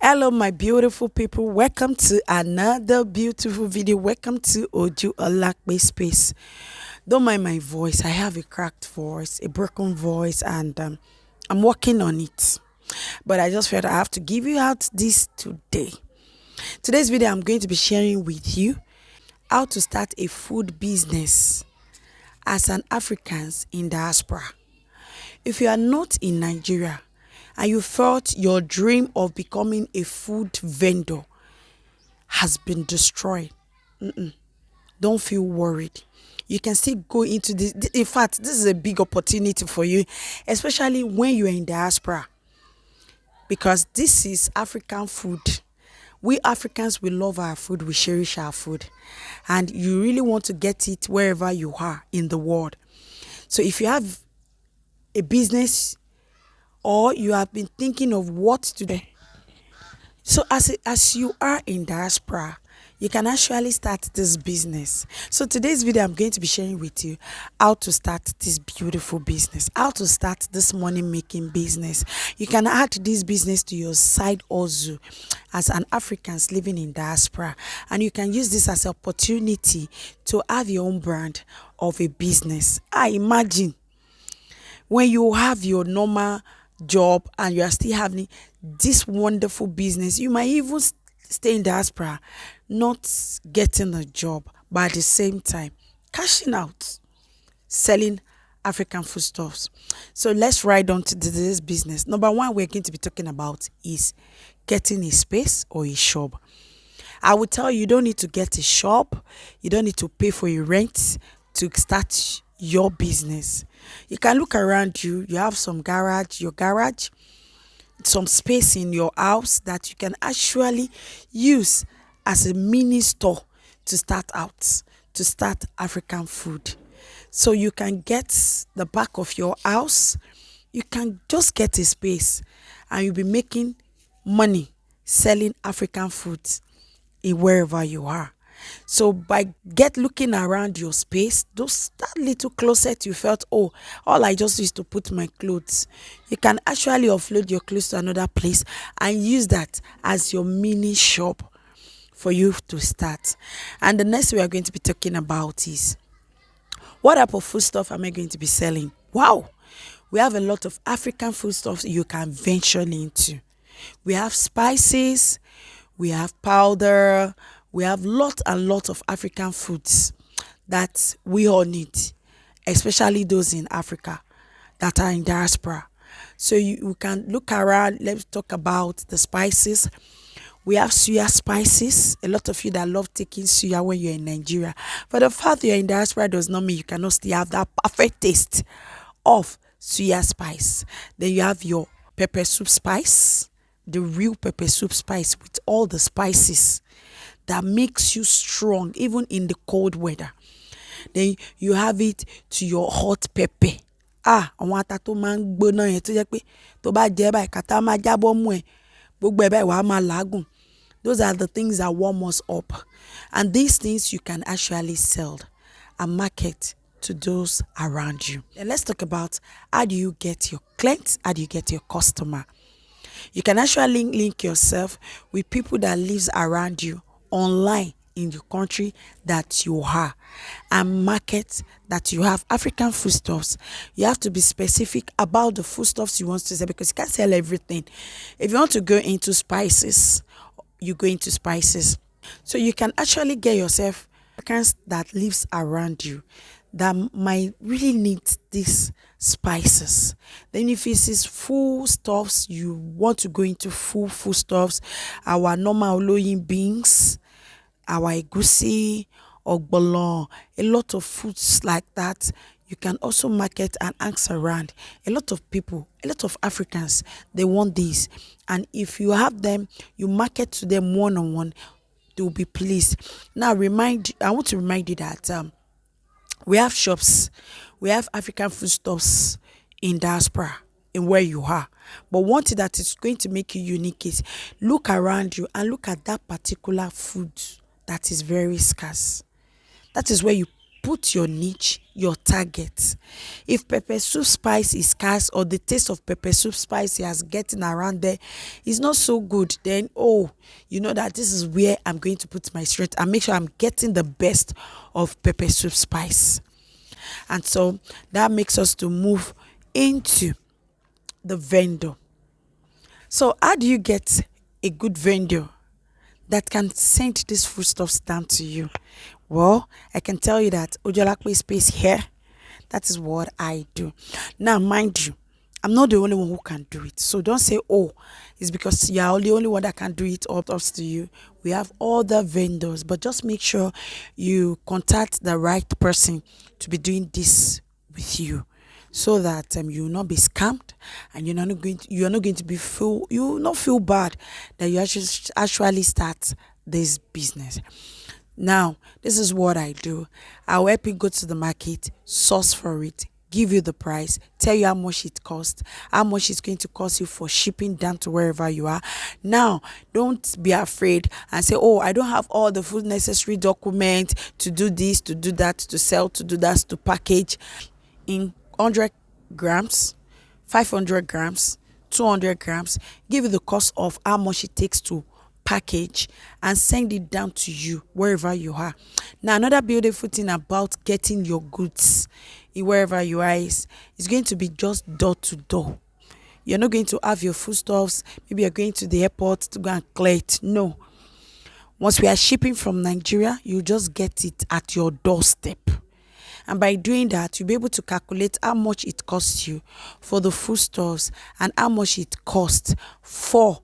Hello, my beautiful people. Welcome to another beautiful video. Welcome to Oju Olakpe Space. Don't mind my voice. I have a cracked voice, a broken voice, and I'm working on it. But I just felt I have to give you out this today. Today's video, I'm going to be sharing with you how to start a food business as an Africans in diaspora. If you are not in Nigeria, and you felt your dream of becoming a food vendor has been destroyed, don't feel worried. You can still go into this. In fact, this is a big opportunity for you, especially when you're in diaspora, because this is African food. We Africans, we love our food, we cherish our food, and you really want to get it wherever you are in the world. So if you have a business or you have been thinking of what to do, so as you are in diaspora, you can actually start this business. So today's video, I'm going to be sharing with you how to start this beautiful business, how to start this money making business. You can add this business to your side hustle as an Africans living in diaspora, and you can use this as an opportunity to have your own brand of a business. I imagine when you have your normal job and you are still having this wonderful business, you might even stay in diaspora not getting a job, but at the same time cashing out selling African foodstuffs. So let's ride on to this business. Number one we're going to be talking about is getting a space or a shop. I will tell you, you don't need to get a shop, you don't need to pay for your rent to start your business. You can look around you. You have some your garage, some space in your house that you can actually use as a mini store to start out, to start African food. So you can get the back of your house, you can just get a space and you'll be making money selling African foods in wherever you are. So by looking around your space, that little closet you felt, oh, all I just used to put my clothes, you can actually offload your clothes to another place and use that as your mini shop for you to start. And the next we are going to be talking about is, what type of food stuff am I going to be selling? Wow, we have a lot of African food stuff you can venture into. We have spices, we have powder, we have lot and lot of African foods that we all need, especially those in Africa that are in diaspora. So you can look around. Let's talk about the spices. We have suya spices. A lot of you that love taking suya when you're in Nigeria. But the fact you're in diaspora does not mean you cannot still have that perfect taste of suya spice. Then you have your pepper soup spice, the real pepper soup spice with all the spices that makes you strong even in the cold weather. Then you have it to your hot pepper. Àwọn ata tó máa ń gbóná yẹn tó jẹ́ pé tó bá jẹ báyìí kàtá máa jábọ́ mú ẹ, gbogbo ẹ̀ báyìí wàá máa làágùn. Those are the things that warm us up. And these things you can actually sell and market to those around you. And let's talk about, how do you get your clients? How do you get your customer? You can actually link yourself with people that lives around you online in the country that you are, and market that you have African foodstuffs. You have to be specific about the foodstuffs you want to sell, because you can't sell everything. If you want to go into spices, you go into spices. So you can actually get yourself Africans that lives around you that might really need these spices. Then if it is full stuffs, you want to go into full stuffs, our normal oloyin beans, our egusi, ogbono, a lot of foods like that. You can also market and ask around. A lot of people, a lot of Africans, they want these. And if you have them, you market to them one-on-one, they will be pleased. Now I want to remind you that we have shops, we have African foodstuffs in diaspora, in where you are. But one thing that is going to make you unique is look around you and look at that particular food that is very scarce. That is where you put your niche, your target. If pepper soup spice is scarce, or the taste of pepper soup spice you are getting around there is not so good, then you know that this is where I'm going to put my strength and make sure I'm getting the best of pepper soup spice. And so that makes us to move into the vendor. So how do you get a good vendor that can send these foodstuffs down to you? Well, I can tell you that Ojolakwe Space here, that is what I do. Now, mind you, I'm not the only one who can do it. So don't say, oh, it's because you're the only one that can do it, or up to you. We have other vendors, but just make sure you contact the right person to be doing this with you, so that you will not be scammed, and you're not going to be you will not feel bad that you actually start this business. Now, this is what I do. I'll help you go to the market, source for it, give you the price, tell you how much it costs, how much it's going to cost you for shipping down to wherever you are. Now, don't be afraid and say, oh, I don't have all the food necessary documents to do this, to do that, to sell, to do that, to package. In 100 grams, 500 grams, 200 grams, give you the cost of how much it takes to package and send it down to you wherever you are. Now, another beautiful thing about getting your goods wherever you are is it's going to be just door to door. You're not going to have your foodstuffs, maybe you're going to the airport to go and collect it. No. Once we are shipping from Nigeria, you just get it at your doorstep. And by doing that, you'll be able to calculate how much it costs you for the foodstuffs and how much it costs for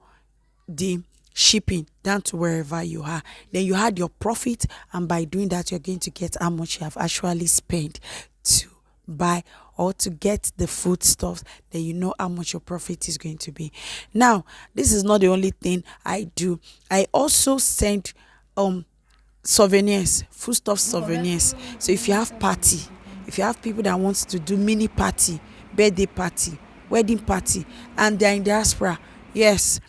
the shipping down to wherever you are. Then you had your profit, and by doing that, you're going to get how much you have actually spent to buy or to get the foodstuffs. Then you know how much your profit is going to be. Now, this is not the only thing I do. I also send souvenirs, foodstuff souvenirs. So if you have party, if you have people that wants to do mini party, birthday party, wedding party, and they're in diaspora, yes,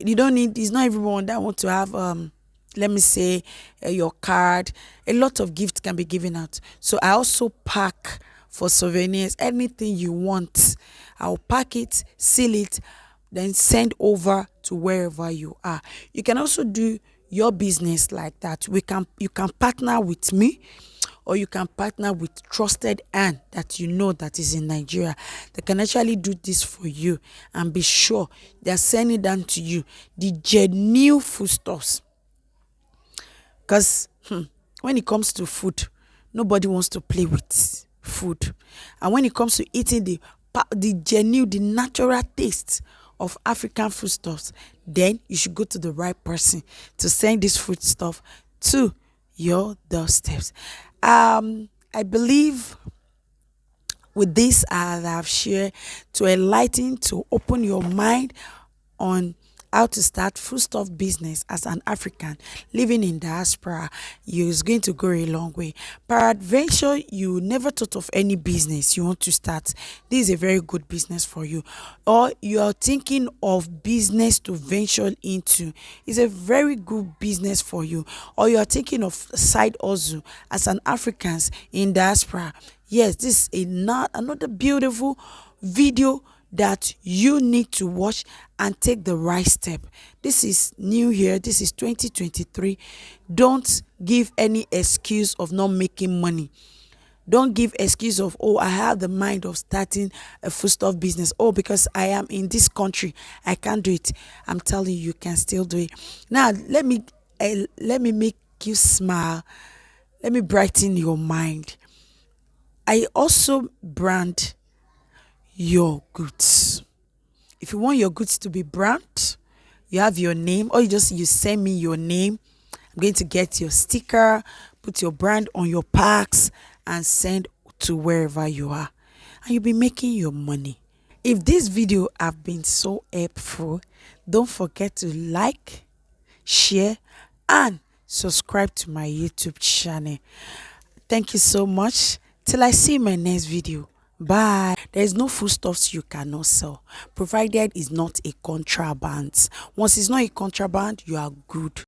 you don't need, it's not everyone that want to have let me say your card. A lot of gifts can be given out. So I also pack for souvenirs, anything you want. I'll pack it, seal it, then send over to wherever you are. You can also do your business like that. You can partner with me, or you can partner with trusted hand that you know that is in Nigeria. They can actually do this for you, and be sure they're sending down to you the genuine foodstuffs. Because when it comes to food, nobody wants to play with food. And when it comes to eating the genuine, the natural taste of African foodstuffs, then you should go to the right person to send this foodstuff to your doorsteps. I believe with this I have shared to enlighten, to open your mind on how to start foodstuff business as an African living in diaspora. Is going to go a long way. Peradventure, you never thought of any business you want to start. This is a very good business for you. Or you are thinking of business to venture into. It's a very good business for you. Or you are thinking of side hustle as an Africans in diaspora. Yes, this is another beautiful video that you need to watch and take the right step. This is new year. This is 2023. Don't give any excuse of not making money. Don't give excuse of, oh, I have the mind of starting a foodstuff business. Oh, because I am in this country, I can't do it. I'm telling you, you can still do it. Now, let me make you smile. Let me brighten your mind. I also brand your goods. If you want your goods to be brand, you have your name, or you send me your name. I'm going to get your sticker, put your brand on your packs, and send to wherever you are, and you'll be making your money. If this video have been so helpful, don't forget to like, share, and subscribe to my YouTube channel. Thank you so much. Till I see my next video. Bye. There is no foodstuffs you cannot sell, provided it's not a contraband. Once it's not a contraband, you are good.